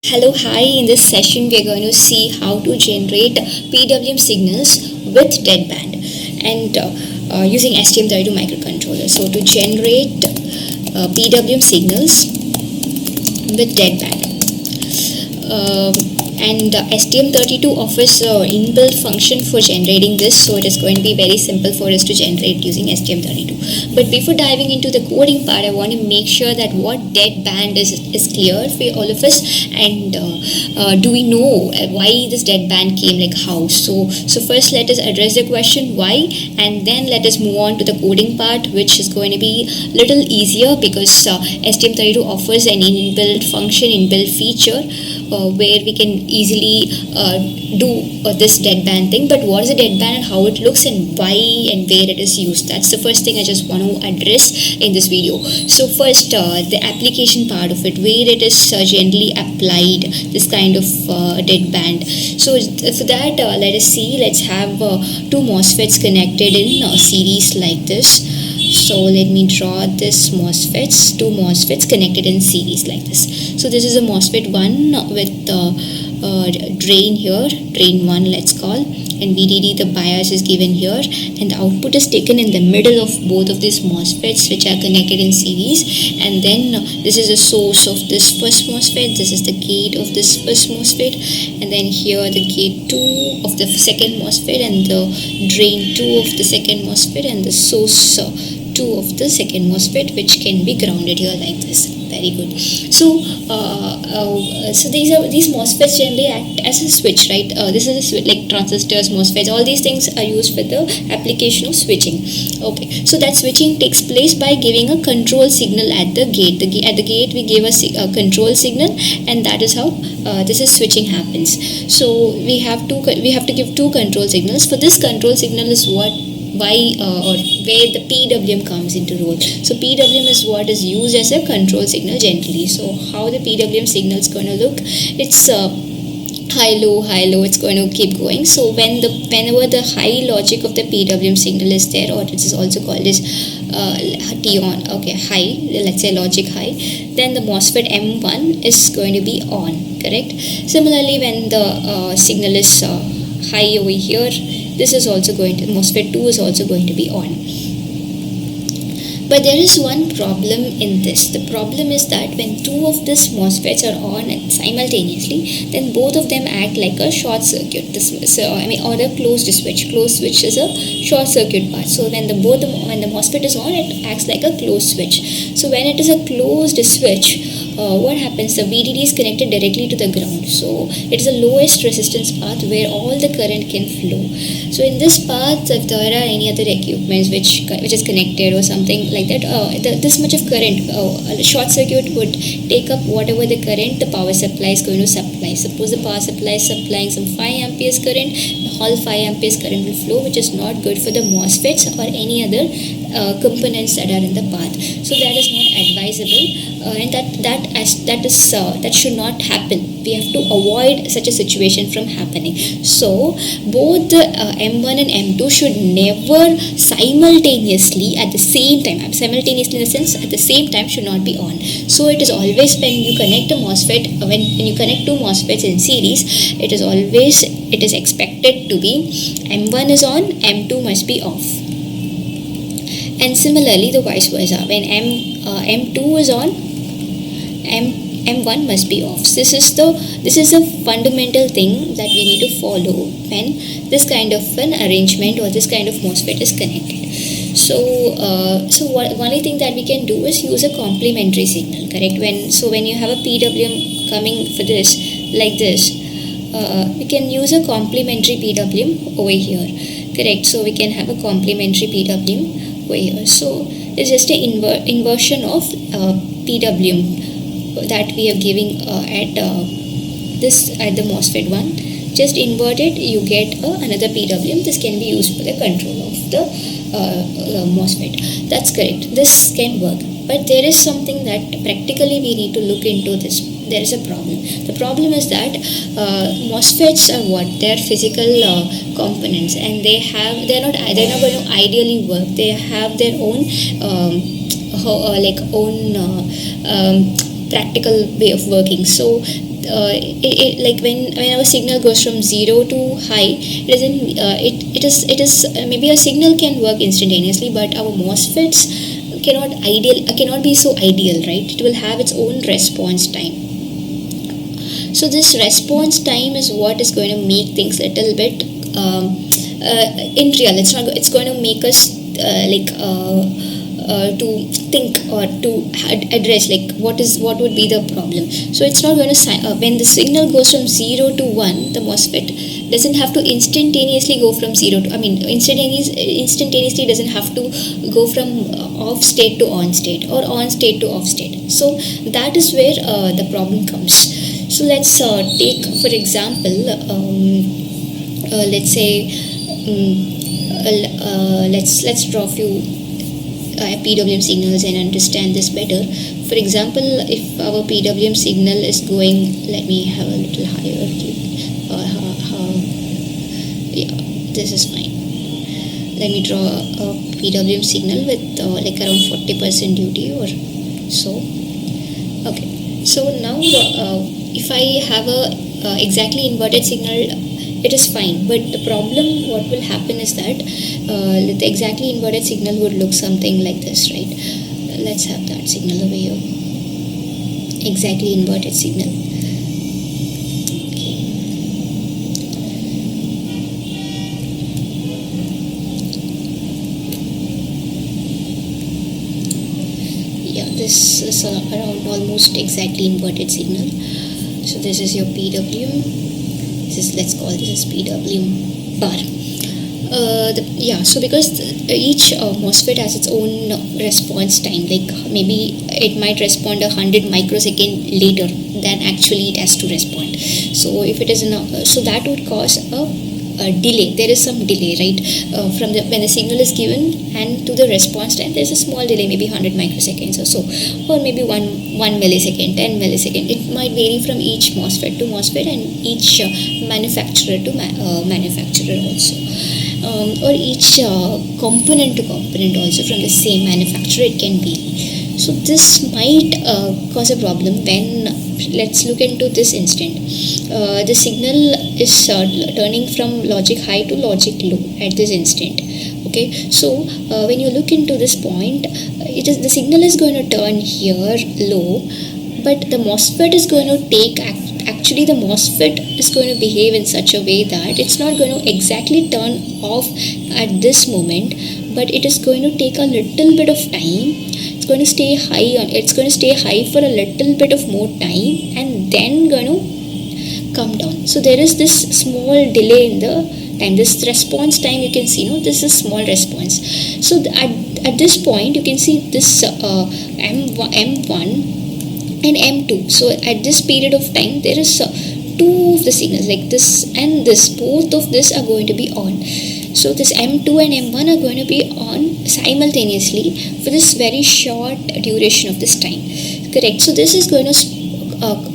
Hello, hi. In this session, we are going to see how to generate PWM signals with deadband and using STM32 microcontroller. So, to generate PWM signals with deadband, and STM32 offers inbuilt function for generating this, so it is going to be very simple for us to generate using STM32. But before diving into the coding part, I want to make sure that what deadband is clear for all of us, and do we know why this deadband came, like how. So first let us address the question why, and then let us move on to the coding part, which is going to be little easier because STM32 offers an inbuilt function, inbuilt feature where we can easily do this deadband thing. But what is a deadband and how it looks and why and where it is used, that's the first thing I just want to address in this video. So first, the application part of it, where it is generally applied, this kind of deadband. So for that, let's have two MOSFETs connected in series like this. So let me draw this two MOSFETs connected in series like this. So this is a MOSFET 1 with drain here, drain 1 let's call, and VDD, the bias is given here, and the output is taken in the middle of both of these MOSFETs which are connected in series. And then this is the source of this first MOSFET, this is the gate of this first MOSFET, and then here the gate 2 of the second MOSFET, and the drain 2 of the second MOSFET, and the source 2 of the second MOSFET, which can be grounded here like this. Very good. So these MOSFETs generally act as a switch, right? This is a switch, like transistors, MOSFETs, all these things are used for the application of switching. Okay, so that switching takes place by giving a control signal at the gate. At the gate we give a control signal, and that is how this is switching happens. So we have to give two control signals. For this control signal is why or where the PWM comes into role. So PWM is what is used as a control signal generally. So how the PWM signal is going to look, it's high low, it's going to keep going. So whenever the high logic of the PWM signal is there, or it is also called as T on, okay, high, let's say logic high, then the MOSFET M1 is going to be on, correct? Similarly, when the signal is high over here, this is also going to, MOSFET 2 is also going to be on. But there is one problem in this. The problem is that when two of these MOSFETs are on simultaneously, then both of them act like a short circuit. Or a closed switch. Closed switch is a short circuit path. So when the MOSFET is on, it acts like a closed switch. So when it is a closed switch, what happens? The VDD is connected directly to the ground. So it is the lowest resistance path where all the current can flow. So in this path, if there are any other equipments which is connected or something like that, this much of current, a short circuit would take up whatever the current the power supply is going to supply. Suppose the power supply is supplying some 5 amperes current, all 5 amperes current will flow, which is not good for the MOSFETs or any other components that are in the path. So that is not advisable, and that should not happen. We have to avoid such a situation from happening. So both the M1 and M2 should never simultaneously at the same time. Simultaneously in the sense at the same time should not be on. So it is always when you connect a MOSFET, when you connect two MOSFETs in series, it is expected to be M1 is on, M2 must be off. And similarly the vice versa, when M2 is on, M1 must be off. So this is a fundamental thing that we need to follow when this kind of an arrangement or this kind of MOSFET is connected. So only thing that we can do is use a complementary signal, correct? When you have a PWM coming for this like this, we can use a complementary PWM over here, correct? So we can have a complementary PWM over here. So it's just an inversion of PWM that we are giving at the MOSFET 1. Just invert it, you get another PWM. This can be used for the control of the MOSFET. That's correct. This can work. But there is something that practically we need to look into this. There is a problem. The problem is that MOSFETs are what? They are physical components, and they're not going to ideally work. They have their own practical way of working. So like when our signal goes from 0 to high, it doesn't it is maybe a signal can work instantaneously, but our MOSFETs cannot be so ideal, right? It will have its own response time. So this response time is what is going to make things a little bit in real. It's going to make us to think or to address like what would be the problem. So it's not going to when the signal goes from 0 to 1, the MOSFET doesn't have to instantaneously go from 0 to instantaneously doesn't have to go from off state to on state or on state to off state. So that is where the problem comes. So let's take for example let's say let's draw a few PWM signals and understand this better. For example, if our PWM signal is going, let me have a little higher. Yeah, this is fine. Let me draw a PWM signal with like around 40% duty or so. Okay, so now if I have a exactly inverted signal, it is fine, but the problem what will happen is that the exactly inverted signal would look something like this, right? Let's have that signal over here. Exactly inverted signal. Okay. Yeah, this is around almost exactly inverted signal. So this is your PWM. Let's call this as PWM bar. So because each MOSFET has its own response time, like maybe it might respond 100 microsecond later than actually it has to respond. So if it is so that would cause a delay. There is some delay, right? From when the signal is given and to the response time, there's a small delay, maybe 100 microseconds or so, or maybe 1 millisecond, 10 millisecond. It might vary from each MOSFET to MOSFET and each manufacturer to manufacturer also, or each component to component also from the same manufacturer. It can vary. So this might cause a problem when, let's look into this instant. The signal is turning from logic high to logic low at this instant. Okay, so when you look into this point, the signal is going to turn here low, but the MOSFET is going to take actually the MOSFET is going to behave in such a way that it's not going to exactly turn off at this moment, but it is going to take a little bit of time. It's going to stay high for a little bit of more time and then going to come down. So there is this small delay in the time. This response time, you can see, this is small response. So at this point you can see this M1 and M2. So at this period of time there is two of the signals, like this and this, both of this are going to be on. So this M2 and M1 are going to be on simultaneously for this very short duration of this time. Correct. So this is going to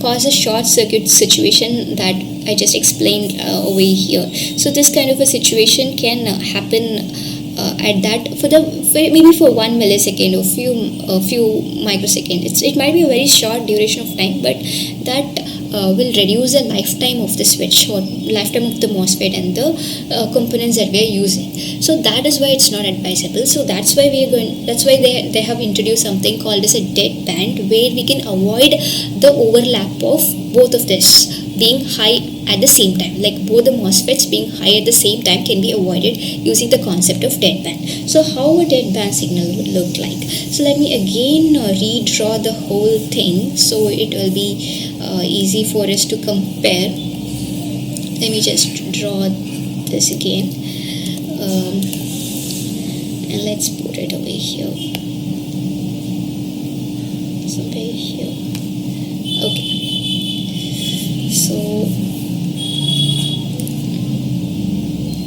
cause a short circuit situation that I just explained over here. So this kind of a situation can happen at that maybe for 1 millisecond or few microseconds. It might be a very short duration of time, but that will reduce the lifetime of the switch or lifetime of the MOSFET and the components that we are using. So that is why it's not advisable. So that's why they have introduced something called as a dead band, where we can avoid the overlap of both of this being high at the same time. Like both the MOSFETs being high at the same time can be avoided using the concept of dead band. So how a dead band signal would look like. So let me again redraw the whole thing so it will be easy for us to compare. Let me just draw this again, and let's put it over here. Somewhere here. Okay. So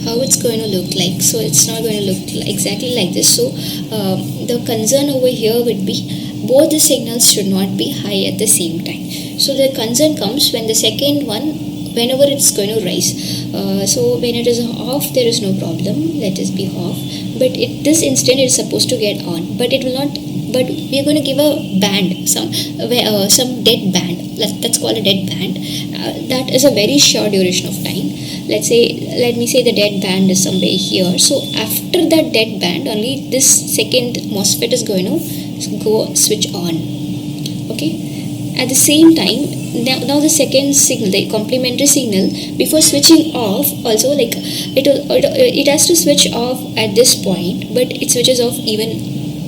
how it's going to look like. So it's not going to look exactly like this. So the concern over here would be both the signals should not be high at the same time. So the concern comes when the second one, whenever it's going to rise. So when it is off, there is no problem. Let it be off. But this instant it is supposed to get on. But but we are going to give a band, some dead band. That's called a dead band. That is a very short duration of time. Let me say the dead band is somewhere here. So after that dead band, only this second MOSFET is going to go switch on. Okay. At the same time, now the second signal, the complementary signal, before switching off, also like it has to switch off at this point, but it switches off even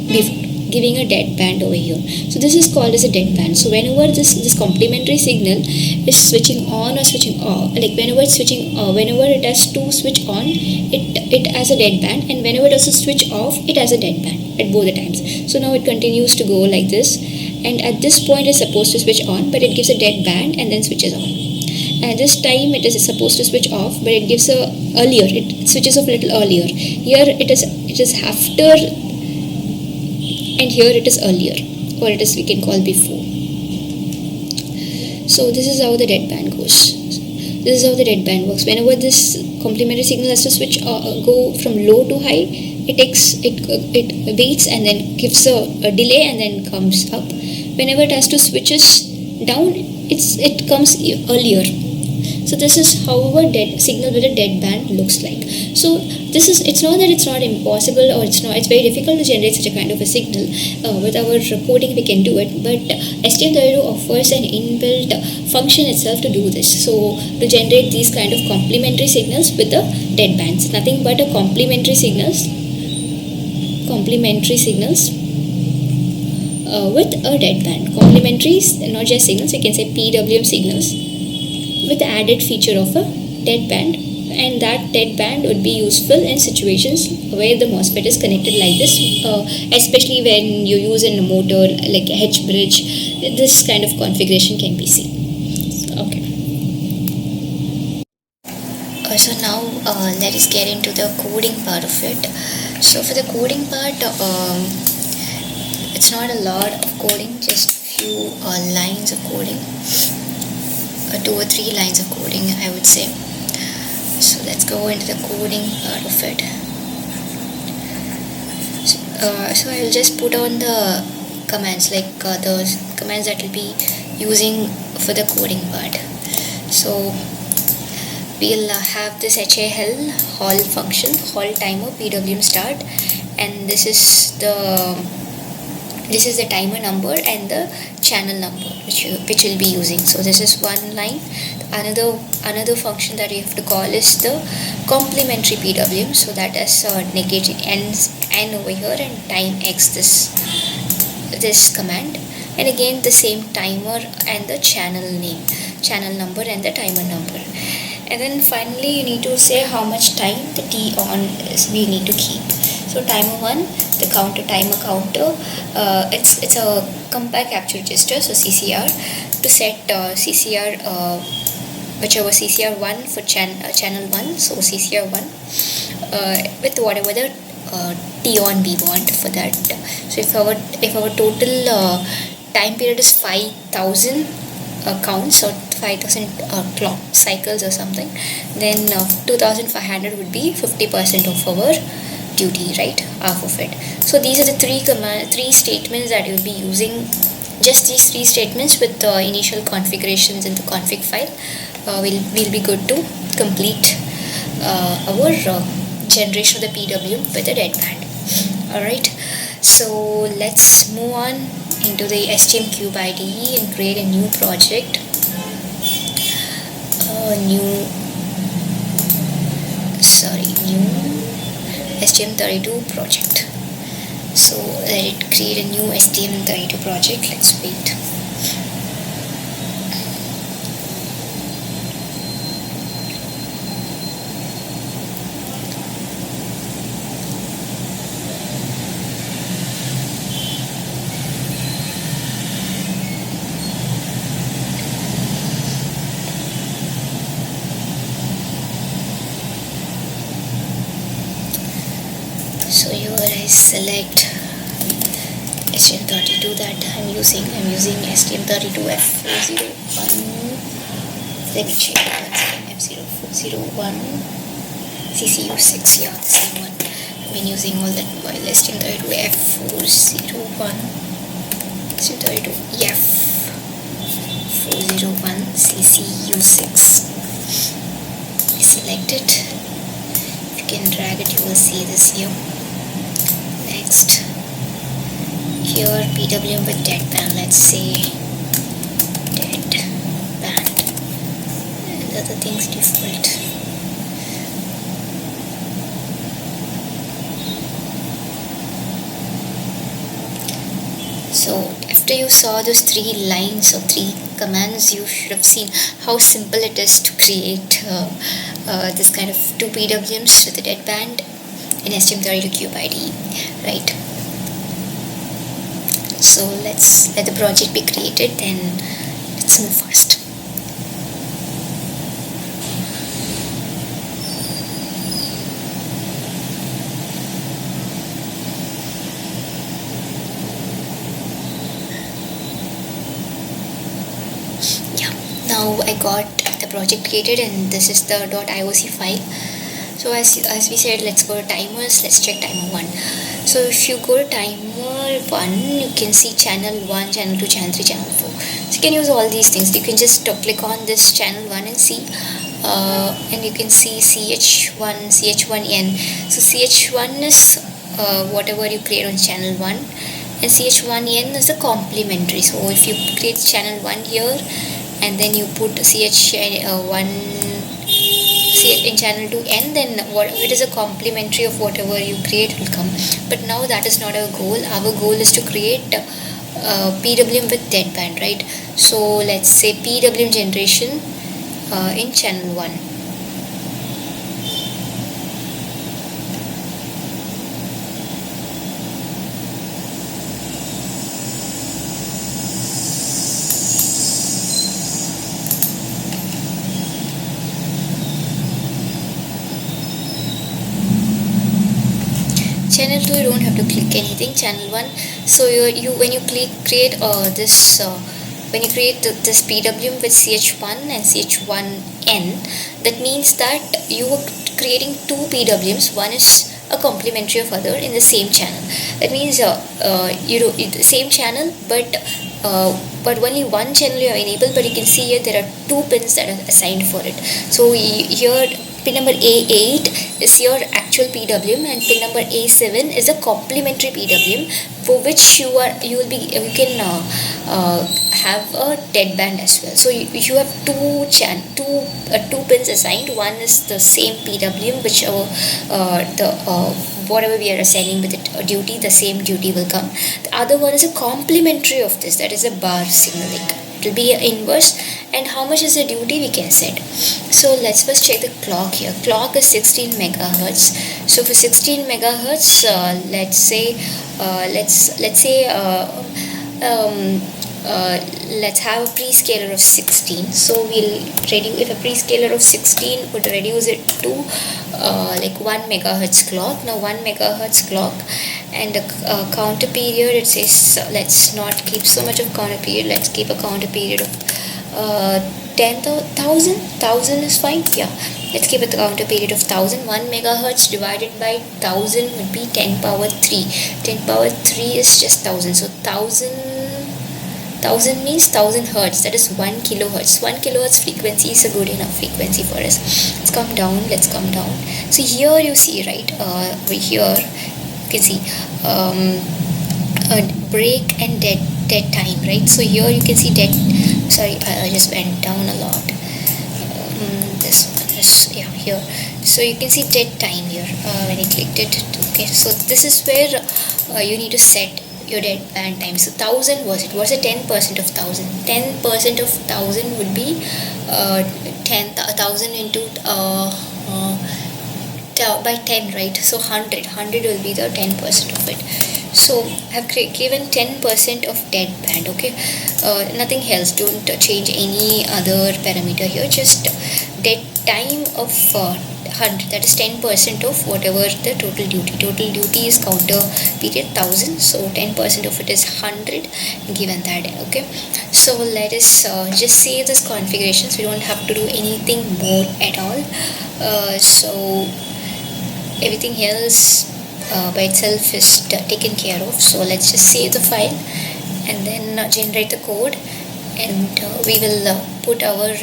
before, giving a dead band over here. So this is called as a dead band. So whenever this complementary signal is switching on or switching off, like whenever it has to switch on, it has a dead band, and whenever it has to switch off, it has a dead band at both the times. So now it continues to go like this, and at this point it's supposed to switch on, but it gives a dead band and then switches on. And this time it is supposed to switch off, but it gives it switches off a little earlier. Here it is after, and here it is earlier, or we can call before. So this is how the dead band goes. This is how the dead band works. Whenever this complementary signal has to switch, go from low to high, it waits and then gives a delay and then comes up. Whenever it has to switches down, it comes earlier. So this is how a dead signal with a dead band looks like. So it's not that it's not impossible, or it's very difficult to generate such a kind of a signal. With our coding we can do it, but STM32 offers an inbuilt function itself to do this. So to generate these kind of complementary signals with the dead bands, nothing but a complementary signals with a dead band. Complementary, not just signals, we can say PWM signals with the added feature of a dead band, and that dead band would be useful in situations where the MOSFET is connected like this, especially when you use in a motor like a H bridge. This kind of configuration can be seen. Okay. So now let us get into the coding part of it. So for the coding part, it's not a lot of coding, just few lines of coding. 2 or 3 lines of coding, I would say. So let's go into the coding part of it. So I will just put on the commands, like the commands that we'll be using for the coding part. So we'll have this HAL function, hall timer PWM start, and this is the timer number and the channel number which we'll be using. So this is one line. Another function that you have to call is the complementary PWM. So that is negating n over here and time x this command, and again the same timer and the channel number and the timer number. And then finally you need to say how much time the T on is we need to keep. So timer 1, the timer counter, it's a compact capture register, so CCR, to set CCR, whichever CCR 1 for channel 1, so CCR 1 with whatever the T on we want for that. So if our total time period is 5,000 counts or 5,000 clock cycles or something, then 2,500 would be 50% of our duty, right? Half of it. So these are the three statements that you'll be using. Just these 3 statements with the initial configurations in the config file. We'll be good to complete our generation of the PWM with a dead band. Alright, so let's move on into the STM cubeide and create a new project. New STM32 project. So let it create a new STM32 project. Let's wait. So here I select STM32 that I'm using. I'm using STM32 F401. Let me check it once again. F0401 CCU6. Yeah, the same one. been using all that while STM32 F401 STM32 F401 CCU6. Select it. If you can drag it, you will see this here. Next, here PWM with dead band. Let's say dead band, and other things default. So after you saw those 3 lines or 3 commands, you should have seen how simple it is to create this kind of 2 PWMs with a dead band in STM32 cubeide, right? So let's let the project be created, then let's move fast. Now I got the project created, and this is the .ioc file. So as we said, let's go to timers. Let's check timer 1. So if you go to timer 1, you can see channel 1, channel 2, channel 3, channel 4. So you can use all these things. You can just click on this channel 1 and see, and you can see CH1, CH1N. So CH1 is whatever you create on channel 1, and CH1N is the complementary. So if you create channel 1 here, and then you put CH1 in channel 2N, then whatever it is a complementary of whatever you create will come. But now that is not our goal. Our goal is to create PWM with dead band, right? So let's say PWM generation in channel 1. Channel 2, you don't have to click anything. Channel 1, so you when you create this PWM with CH1 and CH1N, that means that you are creating 2 PWMs. One is a complementary of other in the same channel. That means the same channel, but only one channel you have enabled. But you can see here there are 2 pins that are assigned for it. So here pin number A8 is your actual PWM, and pin number A7 is a complementary PWM for which you can have a dead band as well. So you have two pins assigned. One is the same PWM, which whatever we are assigning with it duty, the same duty will come. The other one is a complementary of this, that is a bar signaling. It will be an inverse, and how much is the duty we can set. So let's first check the clock here. Clock is 16 megahertz. So for 16 megahertz, let's have a prescaler of 16. So we'll reduce, if a prescaler of 16 would reduce it to 1 megahertz clock. Now 1 megahertz clock, and a counter period, it says let's not keep so much of counter period. Let's keep a counter period of 10,000 is fine. Yeah, let's keep a counter period of 1,000. 1 megahertz divided by 1,000 would be 10 power 3. 10 power 3 is just 1,000. So 1,000 means 1,000 hertz. That is 1 kilohertz. 1 kilohertz frequency is a good enough frequency for us. Let's come down. So here you see, right? Here you can see break and dead time, right? So here you can see dead. Sorry, I just went down a lot. This one is here. So you can see dead time here when I clicked it. Okay, so this is where you need to set your dead band time. So 1,000 was 10% of 1,000. 10% of 1,000 would be 1,000 into by 10, right? So 100 will be the 10% of it. So I've given 10% of dead band. Okay, nothing else. Don't change any other parameter here. Just dead time of 100. That is 10% of whatever the total duty. Total duty is counter period 1,000. So 10% of it is 100. Given that. Okay. So let us just save this configuration. So we don't have to do anything more at all. So everything else by itself is taken care of. So let's just save the file and then generate the code, and we will put our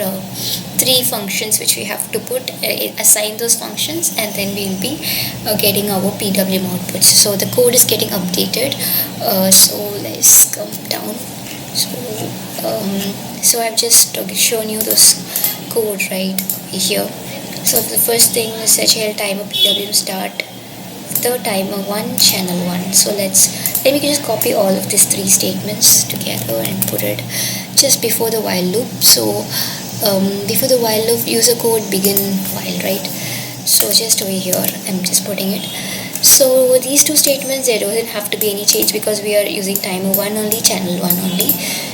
three functions which we have to put, assign those functions, and then we will be getting our PWM outputs. So the code is getting updated. So let's come down. So I've just shown you this code right here. So the first thing is HL timer PWM start the timer 1 channel 1. So let me just copy all of these three statements together and put it just before the while loop. So before the while loop, user code begin while, right? So just over here I'm just putting it. So these two statements, there doesn't have to be any change because we are using timer 1 only, channel 1 only.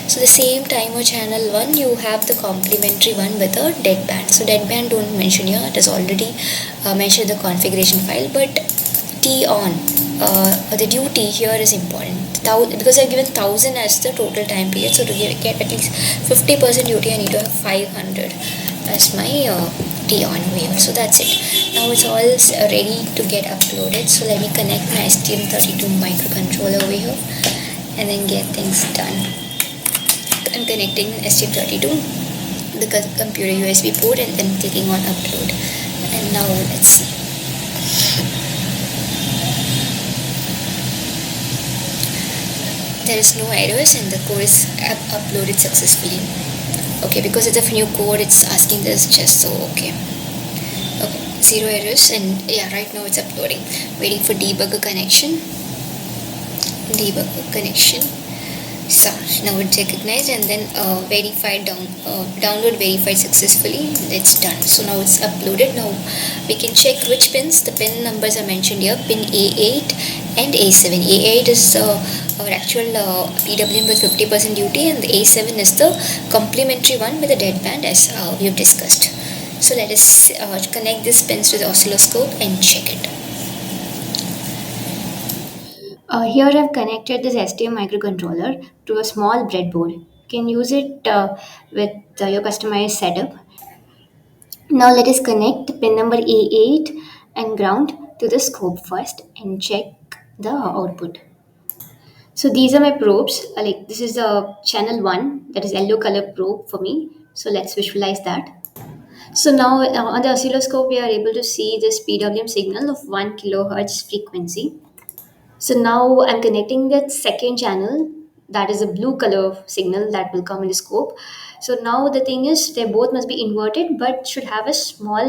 So the same timer channel 1, you have the complementary one with a deadband. So deadband don't mention here, it is already mentioned in the configuration file, but T on, the duty here is important. Because I've given 1000 as the total time period, so to get at least 50% duty I need to have 500 as my T on wave. So that's it. Now it's all ready to get uploaded. So let me connect my STM32 microcontroller over here and then get things done. I'm connecting STM32, the computer USB port, and then clicking on upload. And now let's see. There is no errors and the code is uploaded successfully. Okay, because it's a new code, it's asking this just so. Okay, zero errors, and yeah, right now it's uploading. Waiting for debugger connection. So now it's recognized, and then download verified successfully. It's done. So now it's uploaded. Now we can check which pins. The pin numbers are mentioned here: pin A8 and A7. A8 is our actual PWM with 50% duty, and the A7 is the complementary one with the deadband, as we have discussed. So let us connect these pins to the oscilloscope and check it. Here I've connected this STM microcontroller to a small breadboard. You can use it with your customized setup. Now let us connect pin number A8 and ground to the scope first and check the output. So these are my probes. Like this is a channel 1, that is yellow color probe for me. So let's visualize that. So now on the oscilloscope we are able to see this PWM signal of 1 kilohertz frequency. So now I'm connecting the second channel, that is a blue color signal that will come in the scope. So now the thing is they both must be inverted but should have a small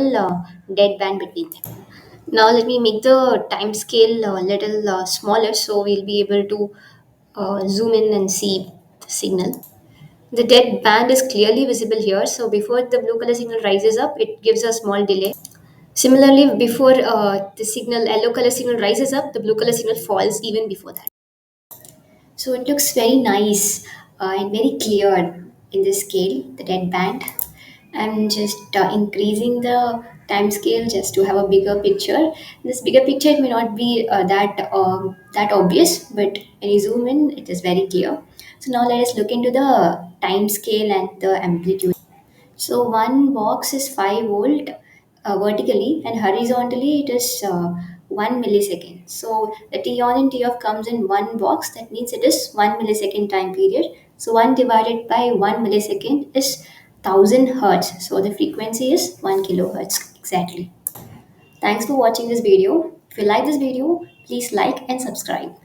dead band between them. Now let me make the time scale a little smaller so we'll be able to zoom in and see the signal. The dead band is clearly visible here. So before the blue color signal rises up, it gives a small delay. Similarly, before the signal, yellow color signal rises up, the blue color signal falls even before that. So it looks very nice and very clear in the scale, the dead band. I'm just increasing the time scale just to have a bigger picture. This bigger picture it may not be that obvious, but when you zoom in, it is very clear. So now let us look into the time scale and the amplitude. So one box is 5 volt vertically, and horizontally it is 1 millisecond. So the T on and T off comes in one box. That means it is 1 millisecond time period. So 1 divided by 1 millisecond is 1000 hertz. So the frequency is 1 kilohertz exactly. Thanks for watching this video. If you like this video, please like and subscribe.